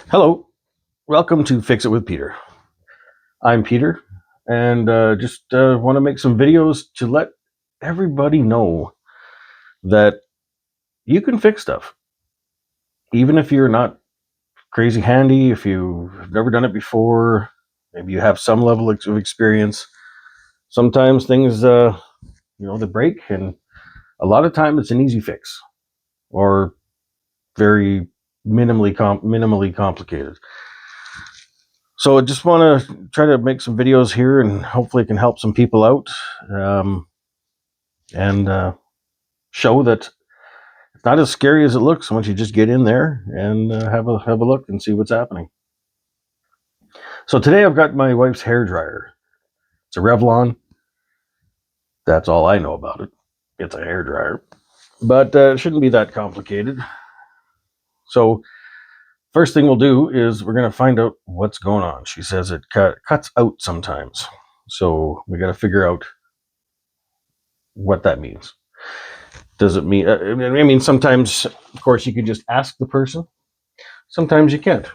Hello, welcome to Fix It with Peter. I'm Peter, and just want to make some videos to let everybody know that you can fix stuff. Even if you're not crazy handy, if you've never done it before, maybe you have some level of experience. Sometimes things, they break, and a lot of time it's an easy fix or very minimally complicated. So I just want to try to make some videos here, and hopefully it can help some people out, and show that it's not as scary as it looks once you just get in there and have a look and see what's happening. So today I've got my wife's hair dryer. It's a Revlon. That's all I know about it. It's a hair dryer, but it shouldn't be that complicated. So first thing we'll do is we're going to find out what's going on. She says it cuts out sometimes, so we got to figure out what that means. Does it mean? I mean, sometimes, of course, you could just ask the person. Sometimes you can't.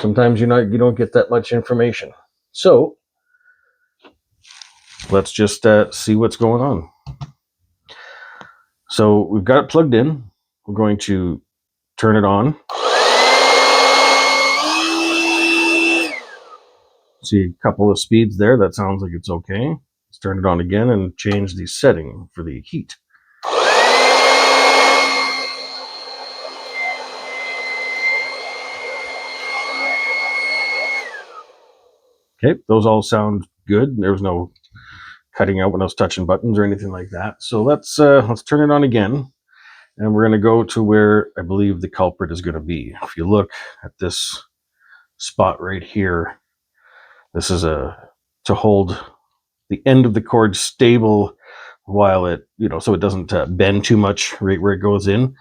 Sometimes you don't get that much information. So let's just see what's going on. So we've got it plugged in. We're going to turn it on. See a couple of speeds there. That sounds like it's okay. Let's turn it on again and change the setting for the heat. Okay, those all sound good. There was no cutting out when I was touching buttons or anything like that. So let's turn it on again, and we're going to go to where I believe the culprit is going to be. If you look at this spot right here, this is to hold the end of the cord stable while it, so it doesn't bend too much right where it goes in.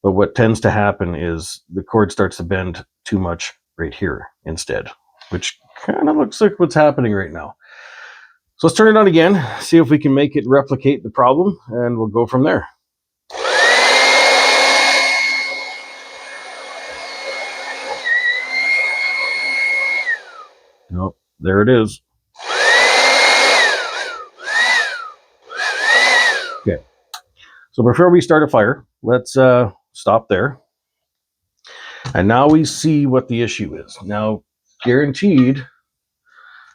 But what tends to happen is the cord starts to bend too much right here instead, which kind of looks like what's happening right now. So let's turn it on again, see if we can make it replicate the problem, and we'll go from there. Nope, there it is. Okay. So before we start a fire, let's stop there. And now we see what the issue is. Now, guaranteed,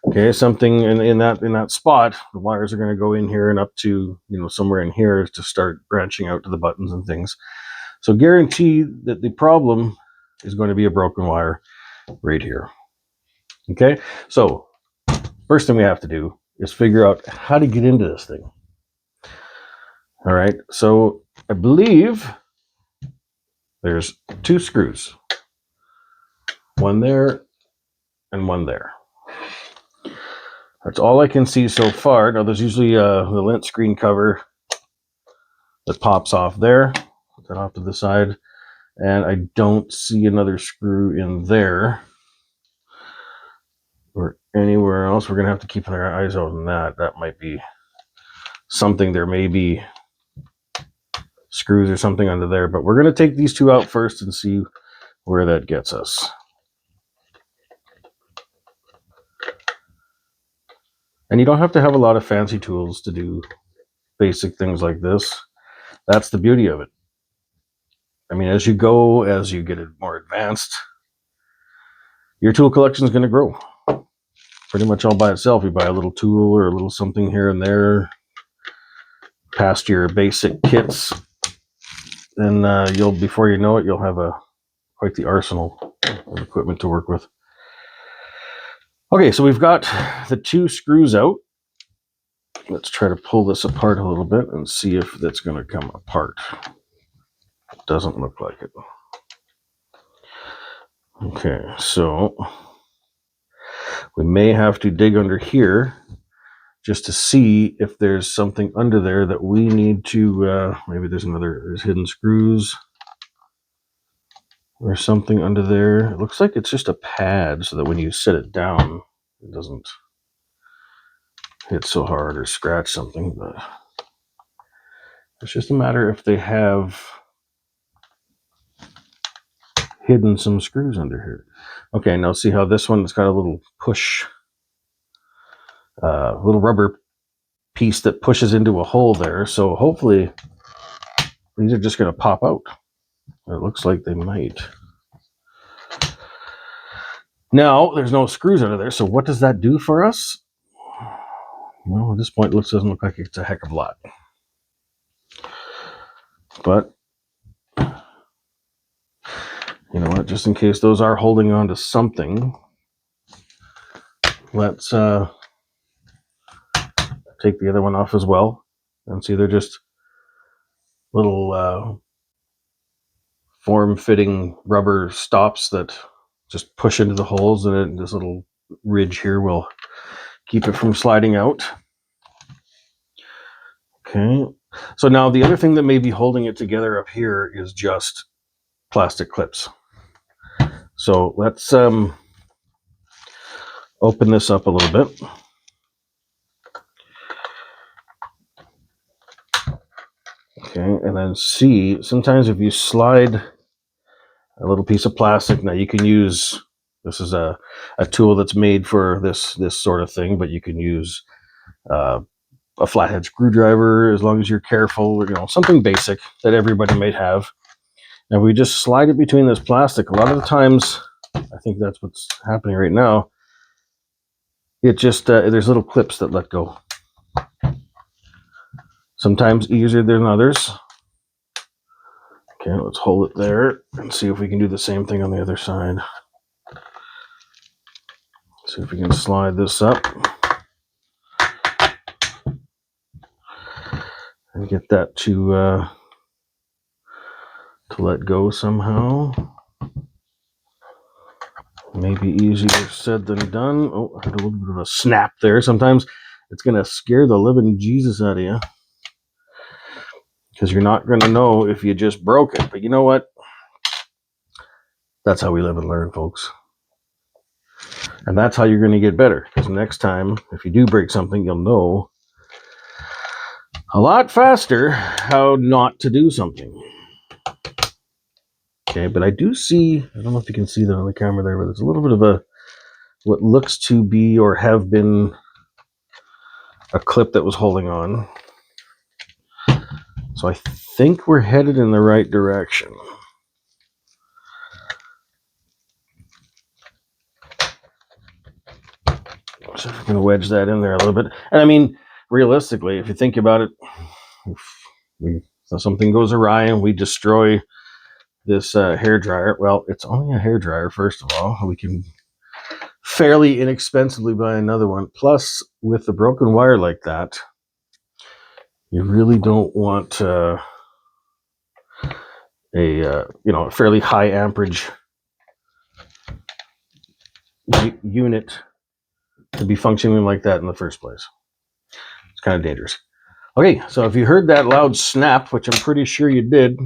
okay, something in that spot, the wires are going to go in here and up to, somewhere in here to start branching out to the buttons and things. So guarantee that the problem is going to be a broken wire right here. Okay, so first thing we have to do is figure out how to get into this thing. All right, so I believe there's two screws, one there and one there. That's all I can see so far. Now there's usually the lint screen cover that pops off there. Put that off to the side. And I don't see another screw in there or anywhere else. We're going to have to keep our eyes out on that. That might be something. There may be screws or something under there. But we're going to take these two out first and see where that gets us. And you don't have to have a lot of fancy tools to do basic things like this. That's the beauty of it. I mean, as you get it more advanced, your tool collection is going to grow pretty much all by itself. You buy a little tool or a little something here and there past your basic kits, and before you know it, you'll have quite the arsenal of equipment to work with. Okay, so we've got the two screws out. Let's try to pull this apart a little bit and see if that's going to come apart. It doesn't look like it. Okay, so we may have to dig under here just to see if there's something under there that we need to, maybe there's hidden screws or something under there. It looks like it's just a pad so that when you set it down, it doesn't hit so hard or scratch something, but it's just a matter if they have hidden some screws under here. Okay, now see how this one has got a little push, little rubber piece that pushes into a hole there. So hopefully these are just going to pop out. It looks like they might. Now there's no screws under there. So what does that do for us? Well, at this point, it doesn't look like it's a heck of a lot. But you know what? Just in case those are holding on to something, let's take the other one off as well. And see, they're just little form-fitting rubber stops that just push into the holes, and this little ridge here will keep it from sliding out. Okay, so now the other thing that may be holding it together up here is just plastic clips. So let's open this up a little bit. Okay, and then see, sometimes if you slide a little piece of plastic, now you can use, this is a tool that's made for this sort of thing, but you can use a flathead screwdriver as long as you're careful, or, you know, something basic that everybody might have. Now we just slide it between this plastic. A lot of the times, I think that's what's happening right now, it just, there's little clips that let go. Sometimes easier than others. Okay, let's hold it there and see if we can do the same thing on the other side. See if we can slide this up and get that to let go somehow. Maybe easier said than done. Oh, I had a little bit of a snap there. Sometimes it's going to scare the living Jesus out of you, because you're not going to know if you just broke it. But you know what? That's how we live and learn, folks. And that's how you're going to get better. Because next time, if you do break something, you'll know a lot faster how not to do something. Okay, but I do see, I don't know if you can see that on the camera there, but there's a little bit of what looks to be or have been a clip that was holding on. So I think we're headed in the right direction. So we're going to wedge that in there a little bit. And I mean, realistically, if you think about it, if something goes awry and we destroy this hair dryer, well, it's only a hair dryer, first of all. We can fairly inexpensively buy another one. Plus, with the broken wire like that, you really don't want a fairly high amperage unit to be functioning like that in the first place. It's kind of dangerous. Okay, so if you heard that loud snap, which I'm pretty sure you did,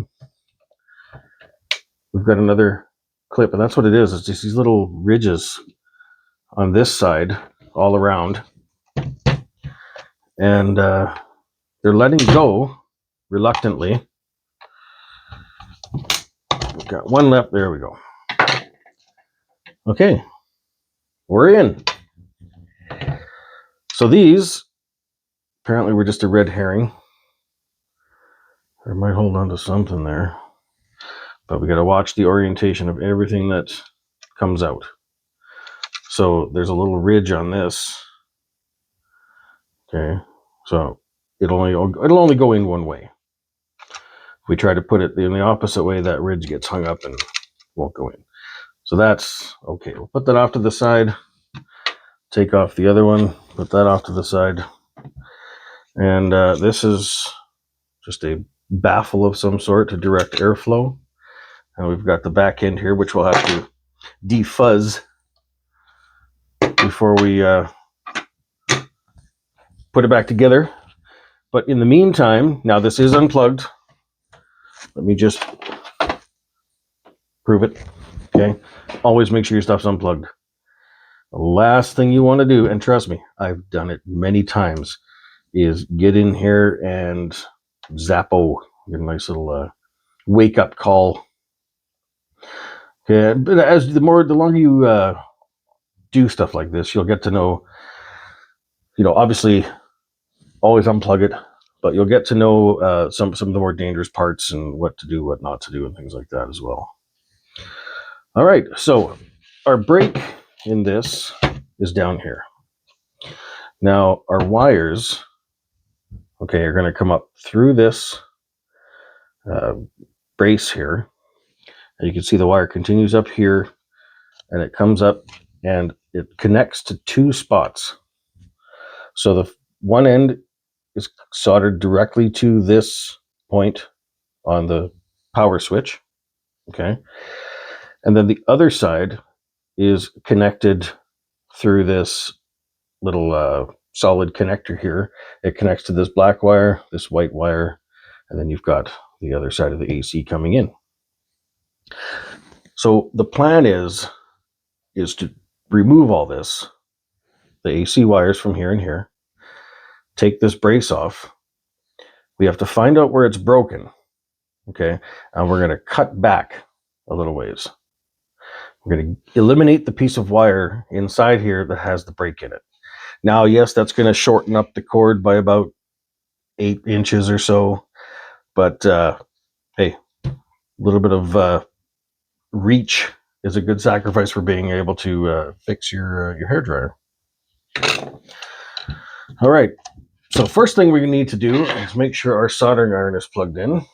we've got another clip, and that's what it is. It's just these little ridges on this side all around, and they're letting go reluctantly. We've got one left. There we go. Okay, we're in. So these apparently were just a red herring. I might hold on to something there, but we got to watch the orientation of everything that comes out. So there's a little ridge on this. Okay, so it'll only go in one way. If we try to put it in the opposite way, that ridge gets hung up and won't go in. So that's okay. We'll put that off to the side. Take off the other one. Put that off to the side. And this is just a baffle of some sort to direct airflow. And we've got the back end here, which we'll have to defuzz before we put it back together. But in the meantime, now this is unplugged. Let me just prove it. Okay, always make sure your stuff's unplugged. The last thing you want to do, and trust me, I've done it many times, is get in here and Zappo, your nice little wake-up call. Okay, but as the longer you do stuff like this, you'll get to know, obviously always unplug it, but you'll get to know some of the more dangerous parts and what to do, what not to do, and things like that as well. All right, so our break in this is down here. Now our wires, okay, are going to come up through this brace here. And you can see the wire continues up here, and it comes up and it connects to two spots. So the one end is soldered directly to this point on the power switch, okay? And then the other side is connected through this little solid connector here. It connects to this black wire, this white wire, and then you've got the other side of the AC coming in. So the plan is to remove all this, the AC wires from here and here, take this brace off. We have to find out where it's broken, okay? And we're going to cut back a little ways. We're going to eliminate the piece of wire inside here that has the break in it. Now, yes, that's going to shorten up the cord by about 8 inches or so, but hey, a little bit of reach is a good sacrifice for being able to fix your hairdryer. All right, so first thing we need to do is make sure our soldering iron is plugged in.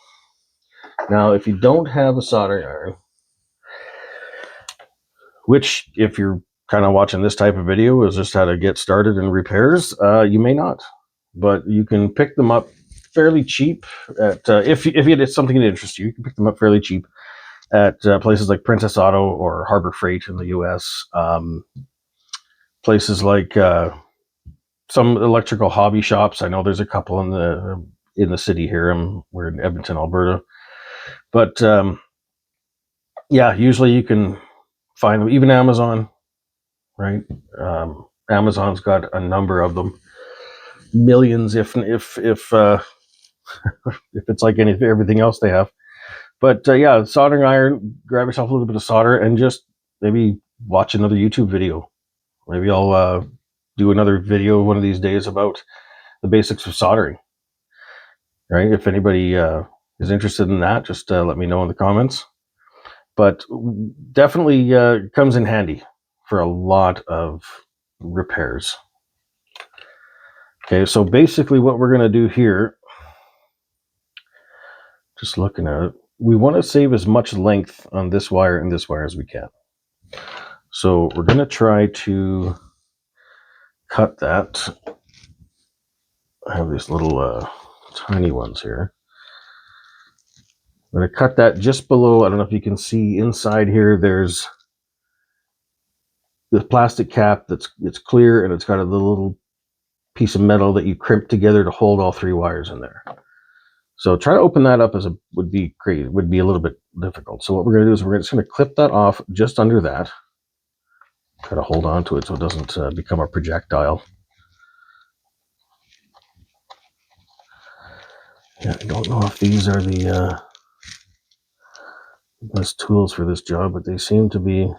Now, if you don't have a soldering iron, which if you're kind of watching this type of video is just how to get started in repairs, you may not, but you can pick them up fairly cheap at if it's something that interests you, you can pick them up fairly cheap at places like Princess Auto or Harbor Freight in the US, places like some electrical hobby shops. I know there's a couple in the city here. We're in Edmonton, Alberta, but yeah, usually you can find them, even Amazon, right? Amazon's got a number of them, millions, if if it's like everything else they have. But yeah, soldering iron, grab yourself a little bit of solder and just maybe watch another YouTube video. Maybe I'll do another video one of these days about the basics of soldering, right? If anybody is interested in that, just let me know in the comments. But definitely comes in handy for a lot of repairs. Okay, so basically what we're going to do here, just looking at it, we want to save as much length on this wire and this wire as we can. So we're going to try to cut that. I have these little tiny ones here. I'm going to cut that just below. I don't know if you can see inside here, there's the plastic cap it's clear, and it's got a little piece of metal that you crimp together to hold all three wires in there. So try to open that up would be a little bit difficult. So what we're going to do is we're just going to clip that off just under that. Try to hold on to it so it doesn't become a projectile. Yeah, I don't know if these are the best tools for this job, but they seem to be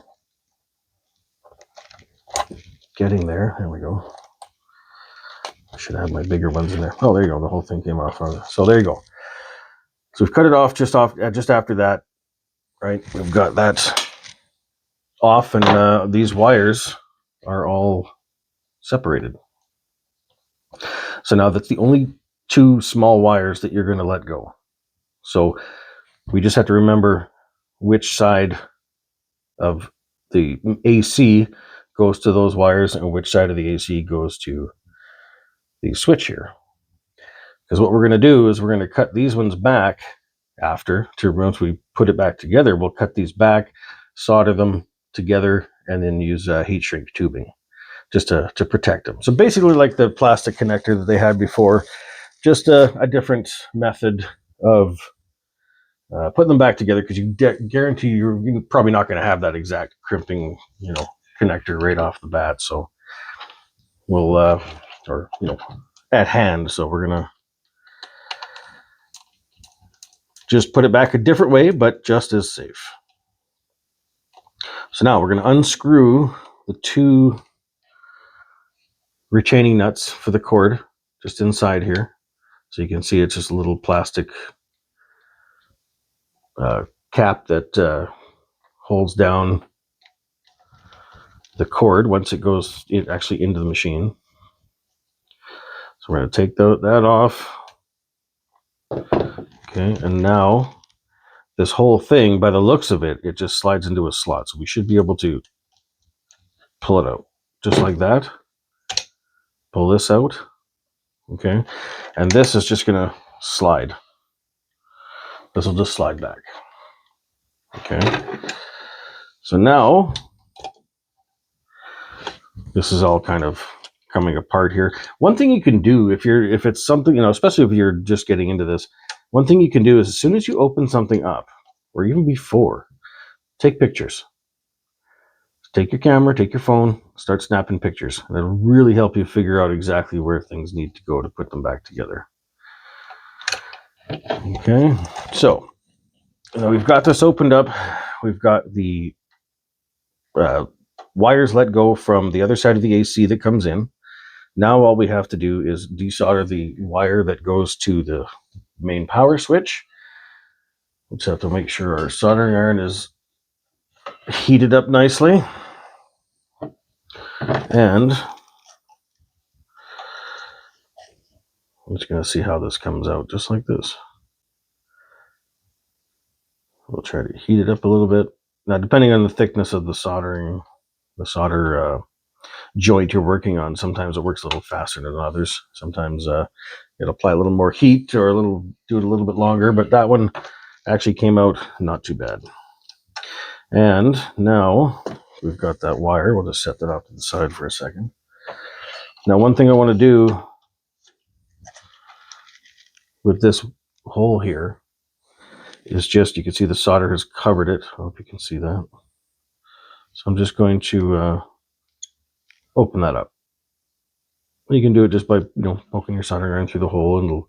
getting there. There we go. I should have my bigger ones in there. Oh, there you go. The whole thing came off. So there you go. So we've cut it off just after that, right? We've got that off, and these wires are all separated. So now that's the only two small wires that you're going to let go. So we just have to remember which side of the AC goes to those wires and which side of the AC goes to the switch here. Because what we're going to do is we're going to cut these ones back once we put it back together, we'll cut these back, solder them together, and then use heat shrink tubing just to protect them. So basically like the plastic connector that they had before, just a different method of putting them back together, because you guarantee you're probably not going to have that exact crimping, connector right off the bat. So we'll, at hand. So we're going to just put it back a different way, but just as safe. So now we're going to unscrew the 2 retaining nuts for the cord just inside here. So you can see it's just a little plastic cap that holds down the cord once it goes actually into the machine. So we're going to take that off. Okay, and now this whole thing, by the looks of it, it just slides into a slot. So we should be able to pull it out just like that. Pull this out. Okay, and this is just going to slide. This will just slide back. Okay, so now this is all kind of coming apart here. One thing you can do if it's something, especially if you're just getting into this, one thing you can do is as soon as you open something up, or even before, take pictures. Take your camera, take your phone, start snapping pictures. And it'll really help you figure out exactly where things need to go to put them back together. Okay, so now we've got this opened up. We've got the wires let go from the other side of the AC that comes in. Now all we have to do is desolder the wire that goes to the main power switch. We just have to make sure our soldering iron is heated up nicely. And I'm just going to see how this comes out, just like this. We'll try to heat it up a little bit. Now, depending on the thickness of the solder joint you're working on, sometimes it works a little faster than others. Sometimes it'll apply a little more heat or do it a little bit longer, but that one actually came out not too bad. And now we've got that wire. We'll just set that off to the side for a second. Now, one thing I want to do with this hole here is just, you can see the solder has covered it. I hope you can see that. So I'm just going to open that up. You can do it just by poking your soldering iron through the hole, and it'll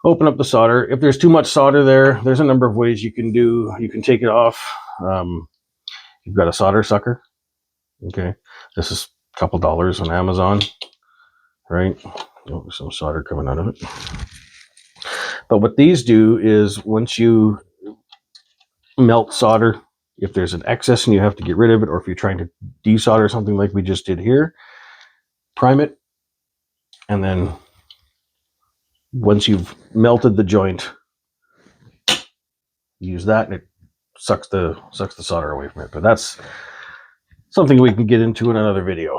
open up the solder. If there's too much solder there's a number of ways you can do. You can take it off. You've got a solder sucker. Okay, this is a couple dollars on Amazon, right? Oh, there's some solder coming out of it. But what these do is, once you melt solder, if there's an excess and you have to get rid of it, or if you're trying to desolder something like we just did here, prime it, and then once you've melted the joint, use that, and it sucks the solder away from it. But that's something we can get into in another video.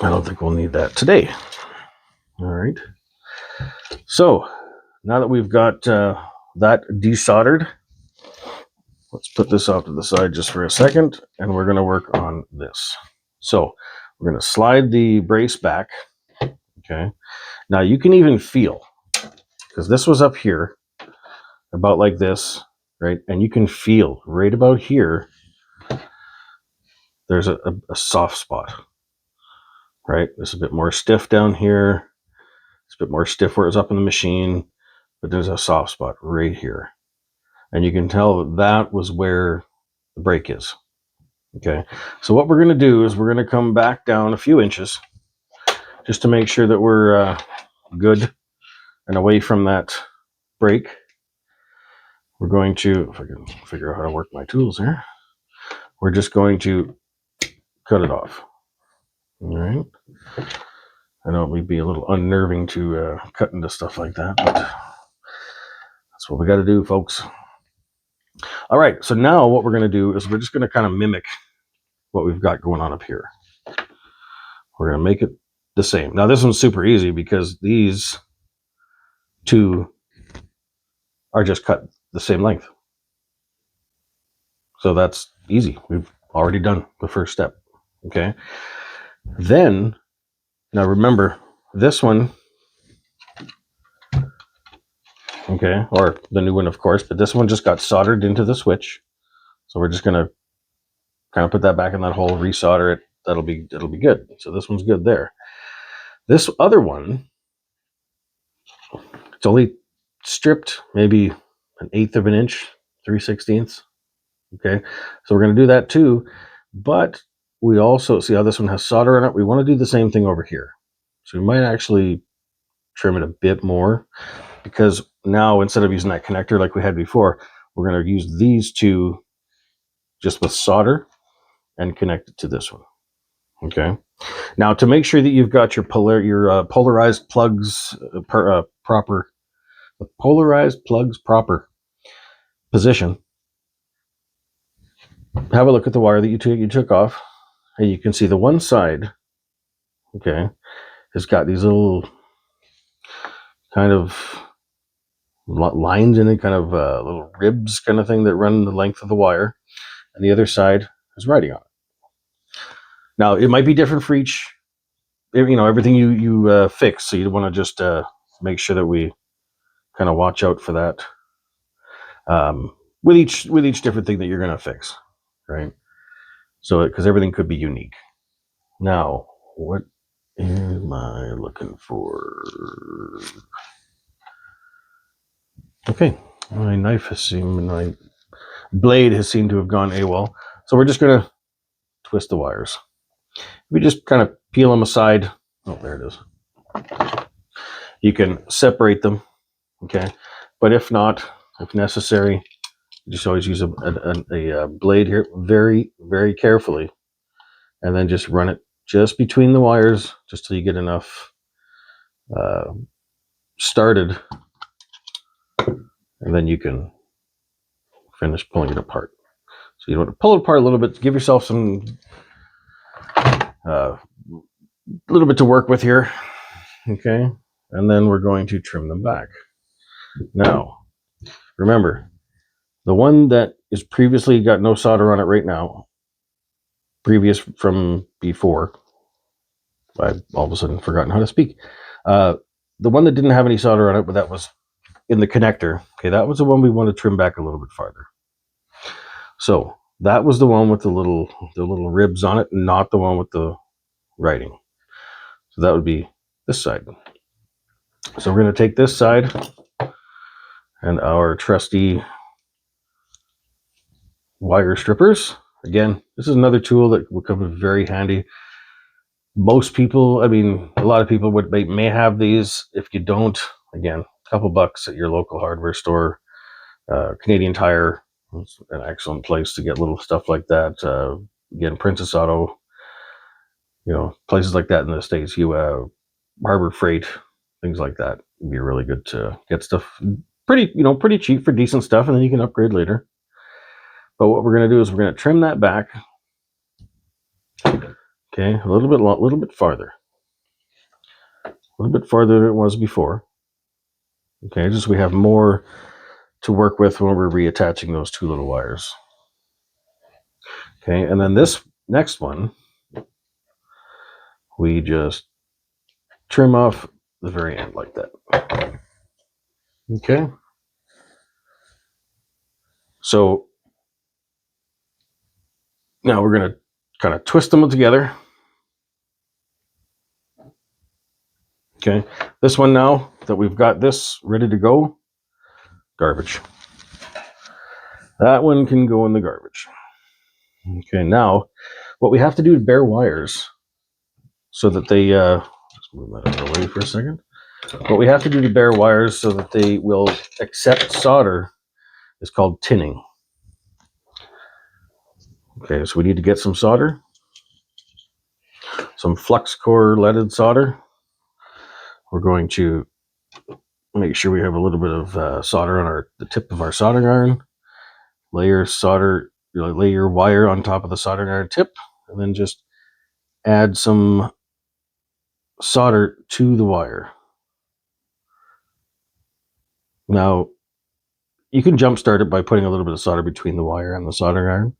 I don't think we'll need that today. All right. So now that we've got that desoldered, let's put this off to the side just for a second, and we're going to work on this. So we're going to slide the brace back. Okay. Now you can even feel, because this was up here, about like this, right? And you can feel right about here, there's a soft spot, right? It's a bit more stiff down here. It's a bit more stiff where it's up in the machine, but there's a soft spot right here. And you can tell that was where the break is. Okay. So what we're going to do is we're going to come back down a few inches just to make sure that we're good and away from that break. We're going to, if I can figure out how to work my tools here, we're just going to cut it off. All right. I know it would be a little unnerving to cut into stuff like that, but that's what we got to do, folks. All right. So now what we're going to do is we're just going to kind of mimic what we've got going on up here. We're going to make it the same. Now, this one's super easy because these two are just cut the same length. So that's easy. We've already done the first step. Okay. Then, now remember, this one, okay, or the new one, of course, but this one just got soldered into the switch. So we're just going to kind of put that back in that hole, resolder it. That'll be good. So this one's good there. This other one, it's only stripped maybe 1/8 of an inch, 3/16. Okay, so we're going to do that too, but we also see how this one has solder on it. We want to do the same thing over here. So we might actually trim it a bit more, because now instead of using that connector like we had before, we're going to use these two just with solder and connect it to this one. Okay. Now, to make sure that you've got your polarized plugs proper, the polarized plugs proper position, have a look at the wire that you took off, and you can see the one side, okay, has got these little kind of lines in it, kind of little ribs kind of thing that run the length of the wire, and the other side is writing on it. Now, it might be different for each, everything you fix, so you want to just make sure that we kind of watch out for that with each different thing that you're going to fix, right? So, because everything could be unique. Now, what am I looking for? Okay, my blade has seemed to have gone AWOL. So we're just going to twist the wires. We just kind of peel them aside. Oh, there it is. You can separate them, okay? But if not, if necessary, just always use a blade here very, very carefully, and then just run it just between the wires, just till you get enough started, and then you can finish pulling it apart. So you want to pull it apart a little bit, give yourself some a little bit to work with here, okay? And then we're going to trim them back. Now, remember, the one that is previously got no solder on it right now, previous from before, I've all of a sudden forgotten how to speak. The one that didn't have any solder on it, but that was in the connector, okay, that was the one we want to trim back a little bit farther. So that was the one with the little ribs on it, not the one with the writing. So that would be this side. So we're going to take this side and our trusty wire strippers. Again, this is another tool that will come in very handy. Most people, a lot of people may have these. If you don't, again, a couple bucks at your local hardware store. Canadian Tire is an excellent place to get little stuff like that. Again, Princess Auto, places like that in the States, Harbor Freight, things like that would be really good to get stuff pretty cheap for decent stuff, and then you can upgrade later. But what we're going to do is we're going to trim that back, okay, a little bit farther, than it was before. Okay, just we have more to work with when we're reattaching those two little wires. Okay, and then this next one, we just trim off the very end like that. Okay. So now we're going to kind of twist them together. Okay. This one, now that we've got this ready to go, garbage. That one can go in the garbage. Okay. Now, what we have to do to bare wires so that they, just move that out of the way for a second. What we have to do to bare wires so that they will accept solder is called tinning. Okay, so we need to get some solder, some flux core leaded solder. We're going to make sure we have a little bit of solder on the tip of our soldering iron. Lay your wire on top of the soldering iron tip, and then just add some solder to the wire. Now, you can jumpstart it by putting a little bit of solder between the wire and the soldering iron,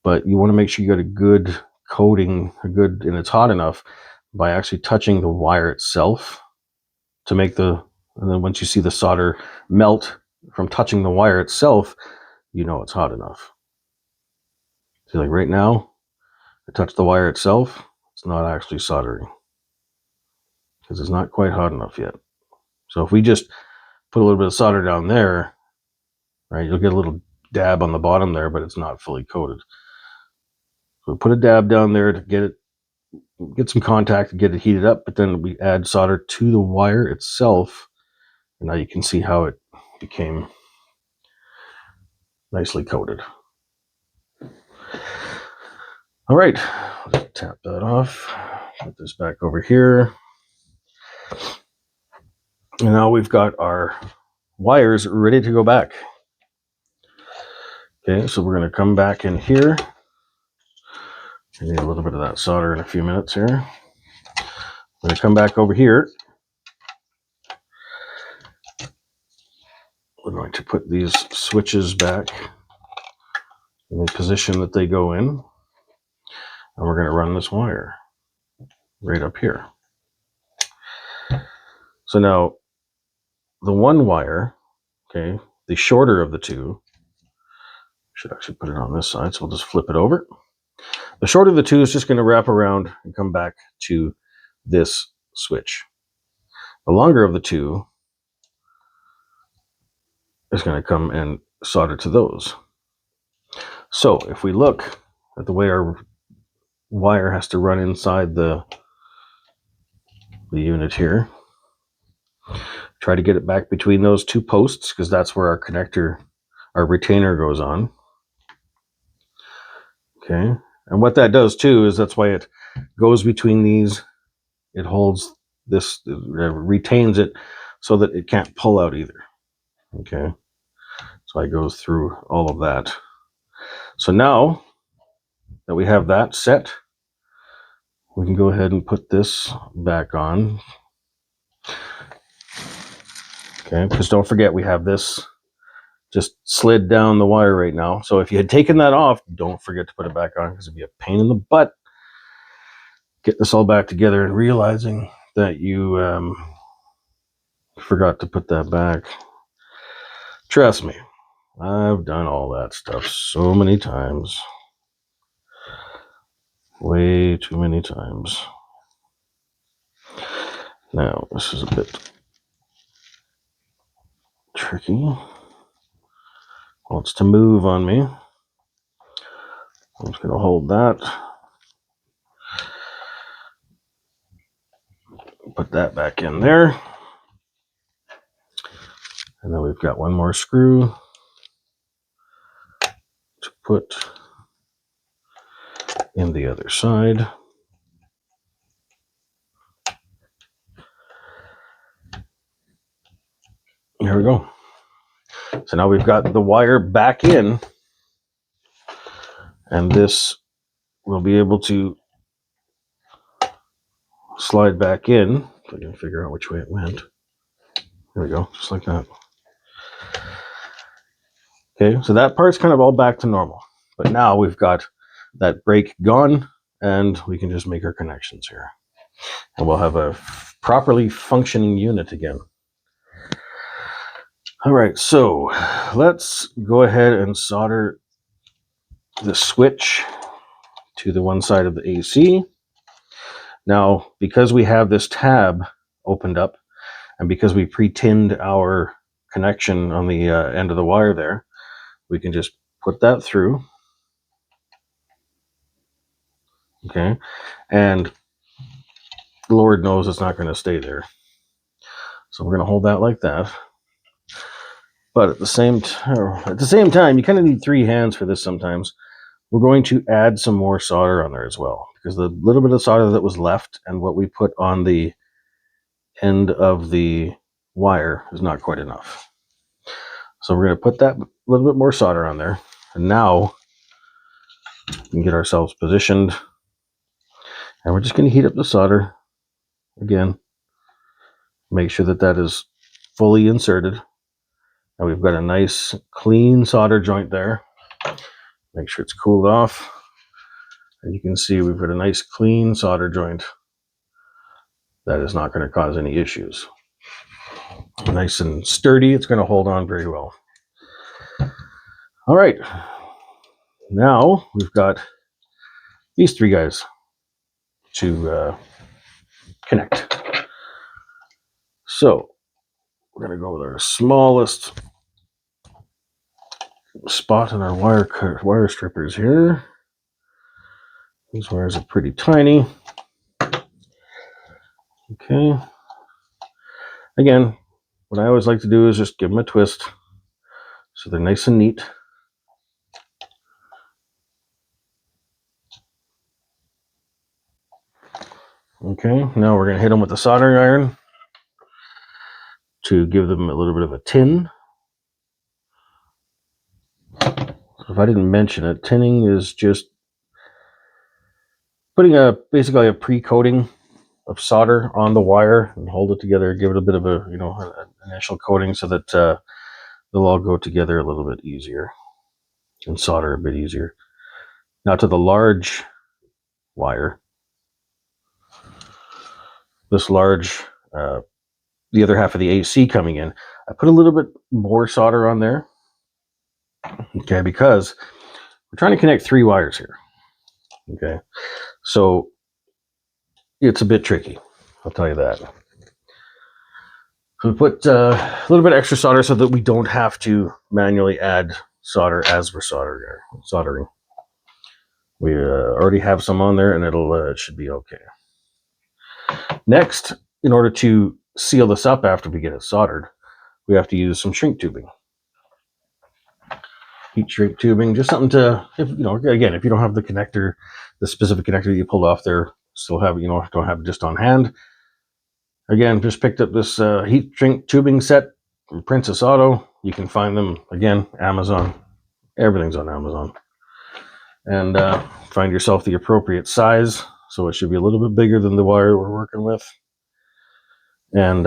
but you want to make sure you got a good coating, and it's hot enough by actually touching the wire itself to make and then once you see the solder melt from touching the wire itself, you know it's hot enough. See, like right now, I touch the wire itself, it's not actually soldering because it's not quite hot enough yet. So if we just put a little bit of solder down there, right, you'll get a little dab on the bottom there, but it's not fully coated. So we put a dab down there to get some contact and get it heated up, but then we add solder to the wire itself. And now you can see how it became nicely coated. All right, let's tap that off. Put this back over here. And now we've got our wires ready to go back. Okay, so we're going to come back in here. I need a little bit of that solder in a few minutes here. I'm going to come back over here. We're going to put these switches back in the position that they go in. And we're going to run this wire right up here. So now the one wire, okay, the shorter of the two, should actually put it on this side, so we'll just flip it over. The shorter of the two is just going to wrap around and come back to this switch. The longer of the two is going to come and solder to those. So if we look at the way our wire has to run inside the unit here, try to get it back between those two posts, because that's where our connector, our retainer goes on. Okay, and what that does too is that's why it goes between these. It holds this, retains it so that it can't pull out either. Okay, so it goes through all of that. So now that we have that set, we can go ahead and put this back on. Okay, because don't forget we have this just slid down the wire right now. So if you had taken that off, don't forget to put it back on, because it'd be a pain in the butt get this all back together and realizing that you forgot to put that back. Trust me, I've done all that stuff so many times. Way too many times. Now, this is a bit tricky. Wants to move on me. I'm just going to hold that. Put that back in there. And then we've got one more screw to put in the other side. Here we go. So now we've got the wire back in, and this will be able to slide back in. If I can figure out which way it went. There we go, just like that. Okay, so that part's kind of all back to normal. But now we've got that brake gone, and we can just make our connections here. And we'll have a properly functioning unit again. All right, so let's go ahead and solder the switch to the one side of the AC. Now, because we have this tab opened up, and because we pre-tinned our connection on the end of the wire there, we can just put that through. Okay, and Lord knows it's not going to stay there. So we're going to hold that like that. But at the same time, you kind of need three hands for this sometimes. We're going to add some more solder on there as well, because the little bit of solder that was left and what we put on the end of the wire is not quite enough. So we're going to put that little bit more solder on there. And now we can get ourselves positioned. And we're just going to heat up the solder again. Make sure that that is fully inserted. And we've got a nice clean solder joint there. Make sure it's cooled off. And you can see we've got a nice clean solder joint that is not going to cause any issues. Nice and sturdy. It's going to hold on very well. All right. Now we've got these three guys to connect. So we're going to go with our smallest spot in our wire strippers here. These wires are pretty tiny. Okay. Again, what I always like to do is just give them a twist so they're nice and neat. Okay, now we're going to hit them with the soldering iron to give them a little bit of a tin. So if I didn't mention it, tinning is just putting basically a pre-coating of solder on the wire and hold it together, give it a bit of a an initial coating so that they'll all go together a little bit easier and solder a bit easier. Now to the large wire, this large, the other half of the AC coming in, I put a little bit more solder on there, okay, because we're trying to connect 3 wires here, okay, so it's a bit tricky, I'll tell you that. So we put a little bit extra solder so that we don't have to manually add solder as we're soldering. We already have some on there, and it should be okay. Next, in order to seal this up after we get it soldered, we have to use some shrink tubing. Heat shrink tubing, just something to, again, if you don't have the connector, the specific connector that you pulled off there, still have, don't have it just on hand. Again, just picked up this heat shrink tubing set from Princess Auto. You can find them, again, Amazon. Everything's on Amazon. And find yourself the appropriate size. So it should be a little bit bigger than the wire we're working with. And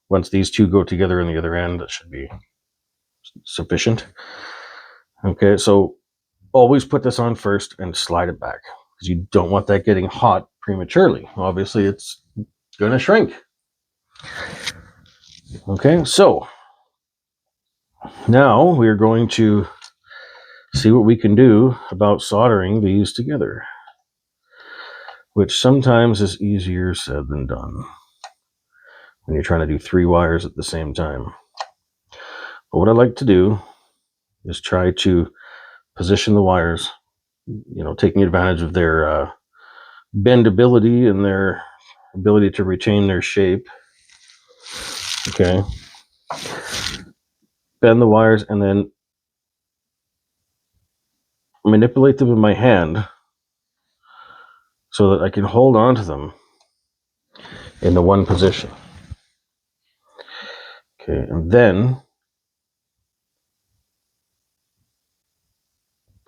once these two go together in the other end, that should be sufficient. Okay, so always put this on first and slide it back because you don't want that getting hot prematurely. Obviously, it's going to shrink. Okay, so now we're going to see what we can do about soldering these together, which sometimes is easier said than done when you're trying to do 3 wires at the same time. But what I like to do is try to position the wires, taking advantage of their bendability and their ability to retain their shape. Okay. Bend the wires and then manipulate them in my hand so that I can hold on to them in the one position. Okay, and then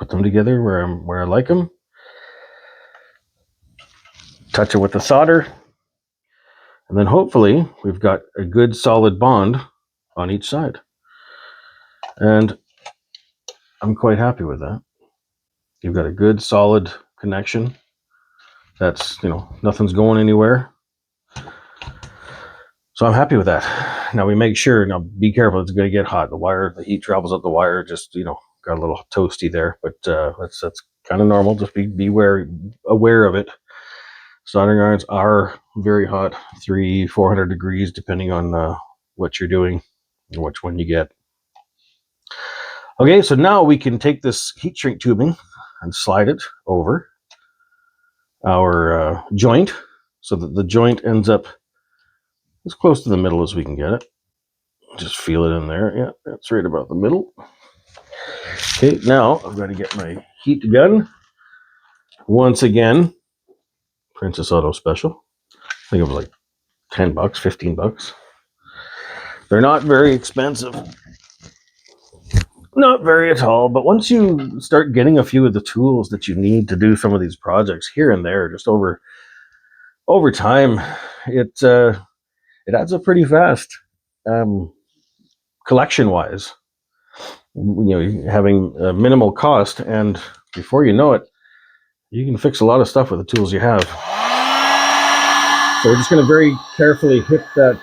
put them together where I like them. Touch it with the solder. And then hopefully we've got a good solid bond on each side. And I'm quite happy with that. You've got a good solid connection. That's, nothing's going anywhere. So I'm happy with that. Now we make sure, be careful, it's going to get hot. The heat travels up the wire, just, got a little toasty there, but that's kind of normal. Just be aware of it. Soldering irons are very hot, 300-400 degrees, depending on what you're doing and which one you get. Okay, so now we can take this heat shrink tubing and slide it over our joint so that the joint ends up as close to the middle as we can get it. Just feel it in there. Yeah, that's right about the middle. Okay, now I'm going to get my heat gun. Once again, Princess Auto special. I think it was like $10, $15. They're not very expensive. Not very at all, but once you start getting a few of the tools that you need to do some of these projects here and there, just over time, it adds up pretty fast. Collection-wise, having a minimal cost, and before you know it, you can fix a lot of stuff with the tools you have. So we're just going to very carefully hit that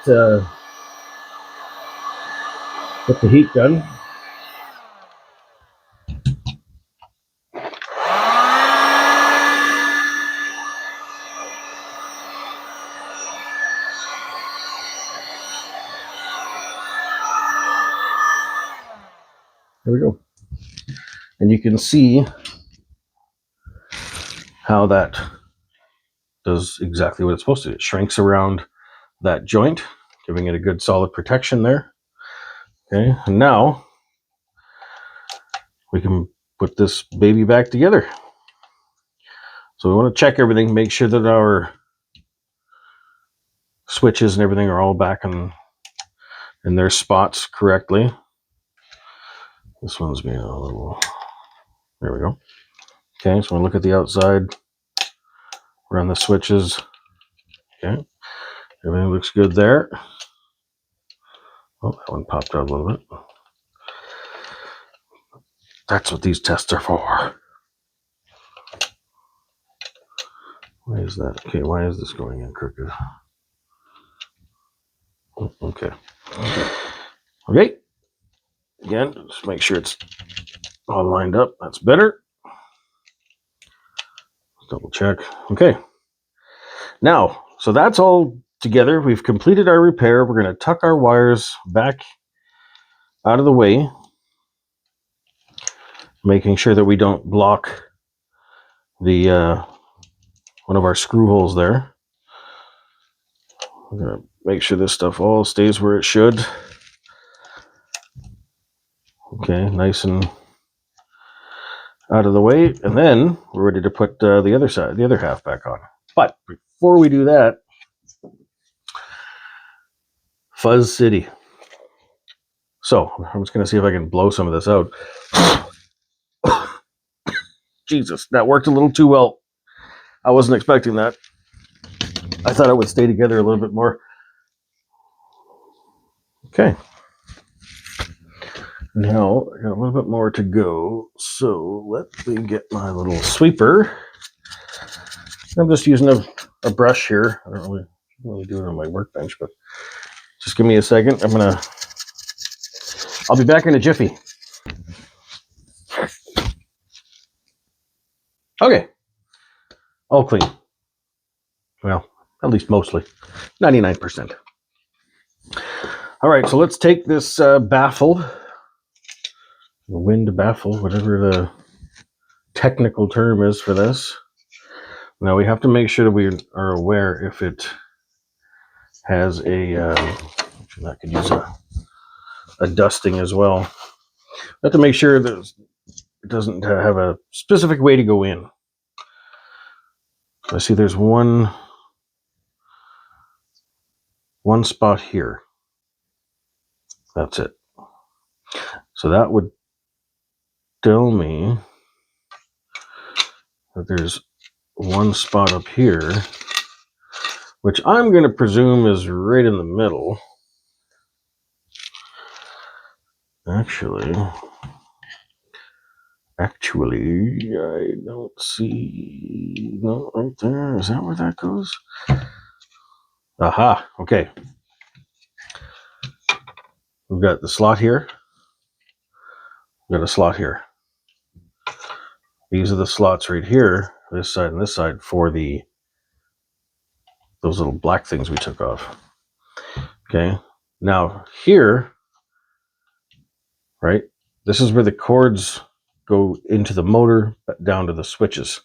with the heat gun. There we go. And you can see how that does exactly what it's supposed to do. It shrinks around that joint, giving it a good solid protection there. Okay, and now we can put this baby back together. So we want to check everything, make sure that our switches and everything are all back in their spots correctly. This one's being a little, there we go. Okay, so we look at the outside, run the switches. Okay, everything looks good there. Oh, that one popped out a little bit. That's what these tests are for. Why is that? Okay, why is this going in crooked? Okay. Okay. Again, just make sure it's all lined up. That's better. Double check. Okay. Now, so that's all together. We've completed our repair. We're going to tuck our wires back out of the way, making sure that we don't block the one of our screw holes there. We're going to make sure this stuff all stays where it should. Okay, nice and out of the way, and then we're ready to put the other side, the other half back on. But before we do that, Fuzz City. So I'm just going to see if I can blow some of this out. Jesus, that worked a little too well. I wasn't expecting that. I thought it would stay together a little bit more. Okay. Now, I got a little bit more to go. So let me get my little sweeper. I'm just using a brush here. I don't really do it on my workbench, but just give me a second. I'll be back in a jiffy. Okay. All clean. Well, at least mostly. 99%. All right, so let's take this baffle, the wind baffle, whatever the technical term is for this. Now we have to make sure that we are aware if it has that could use a dusting as well. We have to make sure that it doesn't have a specific way to go in. I see there's one spot here. That's it. So that would tell me that there's one spot up here, which I'm going to presume is right in the middle. Actually, I don't see. No, right there. Is that where that goes? Aha. Okay. We've got the slot here. We've got a slot here. These are the slots right here, this side and this side, for those little black things we took off. Okay. Now here, right, this is where the cords go into the motor, down to the switches.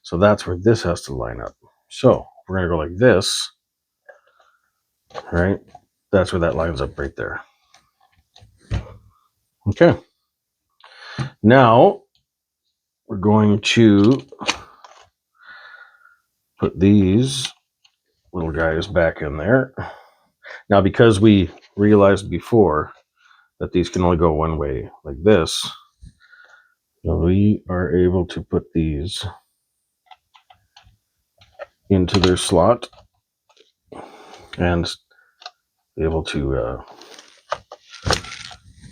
So that's where this has to line up. So we're going to go like this, right? That's where that lines up right there. Okay. Now we're going to put these little guys back in there. Now, because we realized before that these can only go one way like this, we are able to put these into their slot and be able to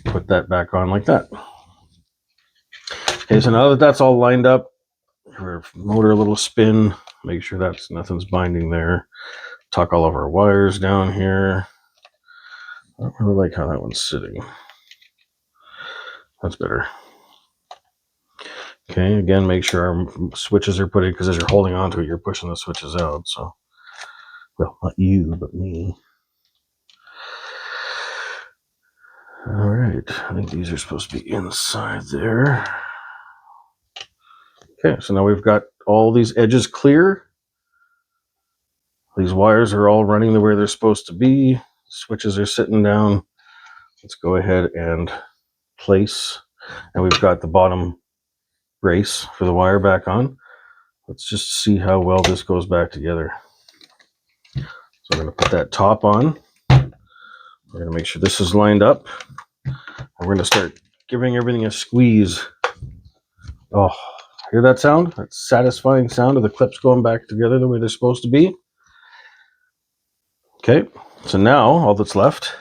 put that back on like that. Okay, so now that that's all lined up, our motor a little spin, make sure that's nothing's binding there. Tuck all of our wires down here. I don't really like how that one's sitting. That's better. Okay, again, make sure our switches are put in, because as you're holding onto it, you're pushing the switches out. So, well, not you, but me. All right, I think these are supposed to be inside there. Okay, so now we've got all these edges clear. These wires are all running the way they're supposed to be. Switches are sitting down. Let's go ahead and place. And we've got the bottom brace for the wire back on. Let's just see how well this goes back together. So I'm going to put that top on. We're going to make sure this is lined up. And we're going to start giving everything a squeeze. Oh, hear that sound? That satisfying sound of the clips going back together the way they're supposed to be. Okay, so now all that's left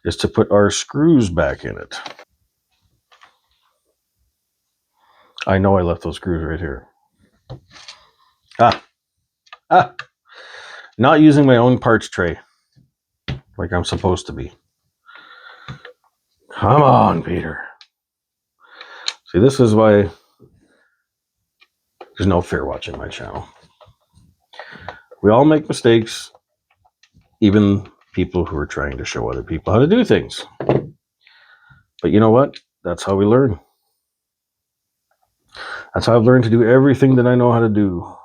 is to put our screws back in it. I know I left those screws right here. Not using my own parts tray like I'm supposed to be. Come on, Peter. See, this is why there's no fair watching my channel. We all make mistakes, even people who are trying to show other people how to do things. But you know what? That's how we learn. That's how I've learned to do everything that I know how to do,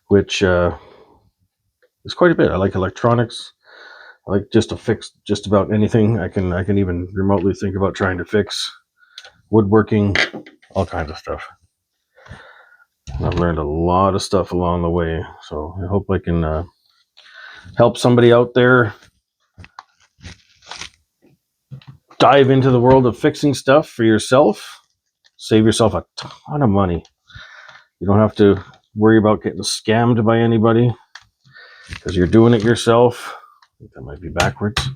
which is quite a bit. I like electronics. I like just to fix just about anything. I can even remotely think about trying to fix woodworking, all kinds of stuff. I've learned a lot of stuff along the way, so I hope I can help somebody out there dive into the world of fixing stuff for yourself. Save yourself a ton of money. You don't have to worry about getting scammed by anybody because you're doing it yourself. I think that might be backwards.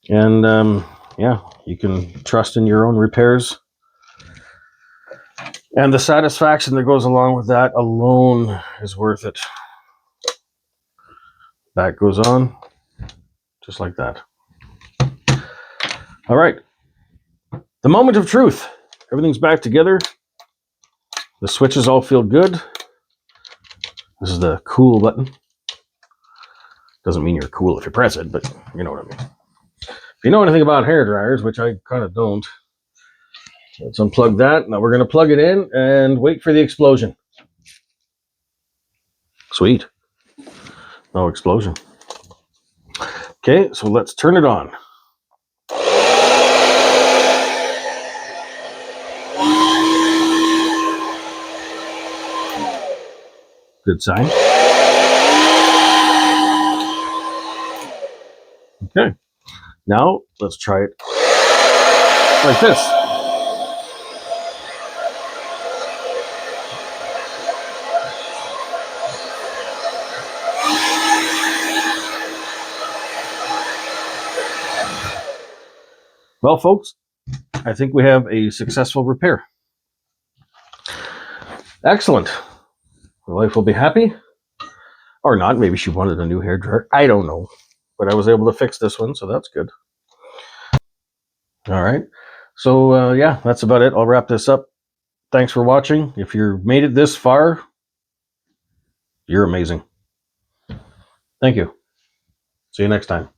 And yeah, you can trust in your own repairs. And the satisfaction that goes along with that alone is worth it. That goes on just like that. All right. The moment of truth. Everything's back together. The switches all feel good. This is the cool button. Doesn't mean you're cool if you press it, but you know what I mean. If you know anything about hair dryers, which I kind of don't, let's unplug that. Now we're going to plug it in and wait for the explosion. Sweet. No explosion. Okay, so let's turn it on. Good sign. Okay, now let's try it like this. Well, folks, I think we have a successful repair. Excellent. My wife will be happy. Or not. Maybe she wanted a new hair dryer. I don't know. But I was able to fix this one, so that's good. All right. So, yeah, that's about it. I'll wrap this up. Thanks for watching. If you made it this far, you're amazing. Thank you. See you next time.